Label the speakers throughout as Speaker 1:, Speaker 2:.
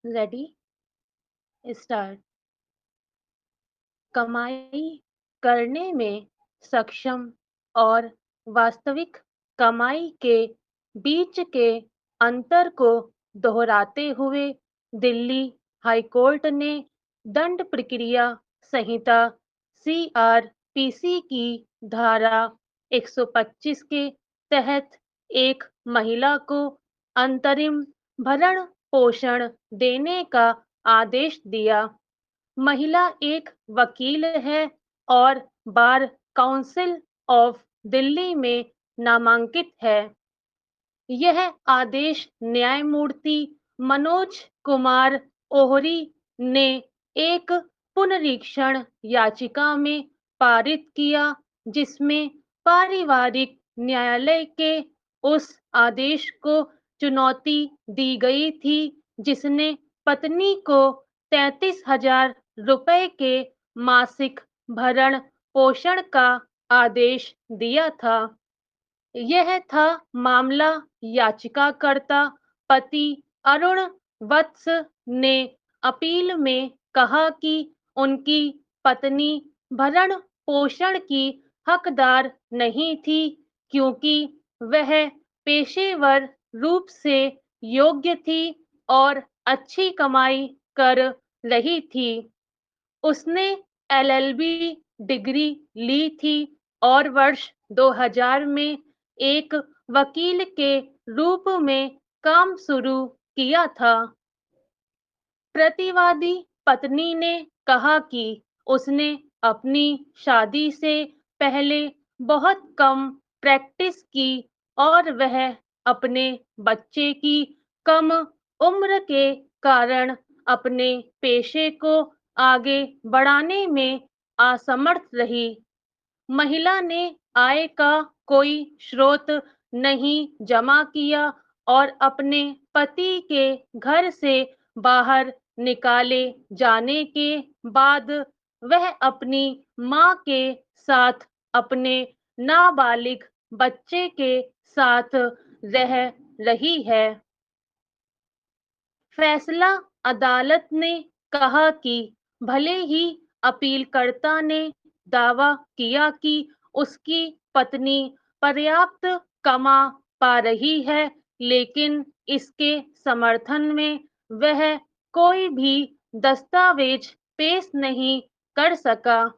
Speaker 1: Ready start. कमाई करने में सक्षम और वास्तविक कमाई के बीच के अंतर को दोहराते हुए दिल्ली हाईकोर्ट ने दंड प्रक्रिया संहिता सीआरपीसी की धारा 125 के तहत एक महिला को अंतरिम भरण पोषण देने का आदेश दिया। महिला एक वकील है और बार काउंसिल ऑफ दिल्ली में नामांकित है। यह आदेश न्यायमूर्ति मनोज कुमार ओहरी ने एक पुनरीक्षण याचिका में पारित किया, जिसमें पारिवारिक न्यायालय के उस आदेश को चुनौती दी गई थी जिसने पत्नी को 33,000 रुपए के मासिक भरण पोषण का आदेश दिया था। यह था मामला। याचिकाकर्ता पति अरुण वत्स ने अपील में कहा कि उनकी पत्नी भरण पोषण की हकदार नहीं थी क्योंकि वह पेशेवर रूप से योग्य थी और अच्छी कमाई कर रही थी। उसने एलएलबी डिग्री ली थी और वर्ष 2000 में एक वकील के रूप में काम शुरू किया था। प्रतिवादी पत्नी ने कहा कि उसने अपनी शादी से पहले बहुत कम प्रैक्टिस की और वह अपने बच्चे की कम उम्र के कारण अपने पेशे को आगे बढ़ाने में असमर्थ रही। महिला ने आय का कोई स्रोत नहीं जमा किया और अपने पति के घर से बाहर निकाले जाने के बाद वह अपनी मां के साथ अपने नाबालिग बच्चे के साथ रह रही है। फैसला अदालत ने कहा कि भले ही अपीलकर्ता ने दावा किया कि उसकी पत्नी पर्याप्त कमा पा रही है, लेकिन इसके समर्थन में वह कोई भी दस्तावेज पेश नहीं कर सका।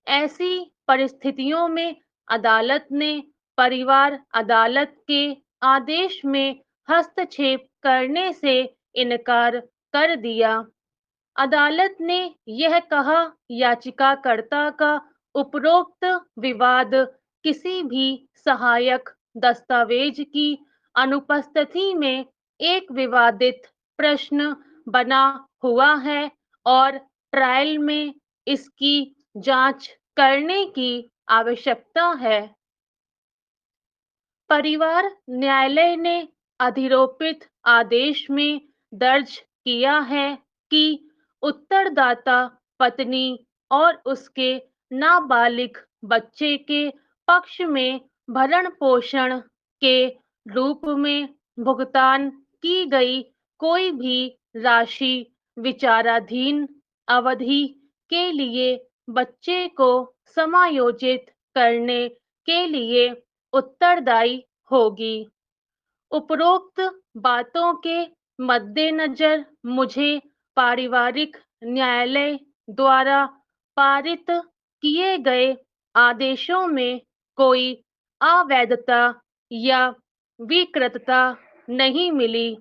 Speaker 1: ऐसी परिस्थितियों में अदालत ने परिवार अदालत के आदेश में हस्तक्षेप करने से इनकार कर दिया। अदालत ने यह कहा, याचिकाकर्ता का उपरोक्त विवाद किसी भी सहायक दस्तावेज की अनुपस्थिति में एक विवादित प्रश्न बना हुआ है और ट्रायल में इसकी जांच करने की आवश्यकता है। परिवार न्यायालय ने अधिरोपित आदेश में दर्ज किया है कि उत्तरदाता पत्नी और उसके नाबालिग बच्चे के पक्ष में भरण पोषण के रूप में भुगतान की गई कोई भी राशि विचाराधीन अवधि के लिए बच्चे को समायोजित करने के लिए उत्तरदायी होगी। उपरोक्त बातों के मद्देनजर मुझे पारिवारिक न्यायालय द्वारा पारित किए गए आदेशों में कोई अवैधता या विकृतता नहीं मिली।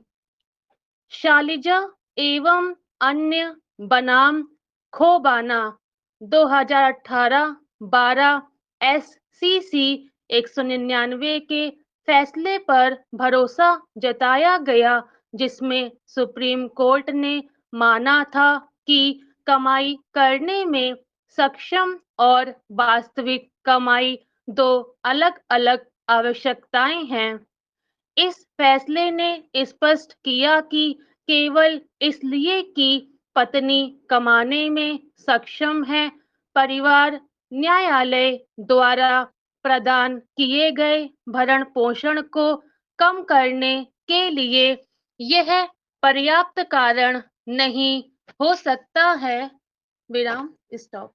Speaker 1: शालिजा एवं अन्य बनाम खोबाना 2018-12 SCC 199 के फैसले पर भरोसा जताया गया, जिसमें सुप्रीम कोर्ट ने माना था कि कमाई करने में सक्षम और वास्तविक कमाई दो अलग-अलग आवश्यकताएं हैं। इस फैसले ने स्पष्ट किया कि केवल इसलिए कि पत्नी कमाने में सक्षम है, परिवार न्यायालय द्वारा प्रदान किए गए भरण पोषण को कम करने के लिए यह पर्याप्त कारण नहीं हो सकता है विराम स्टॉप।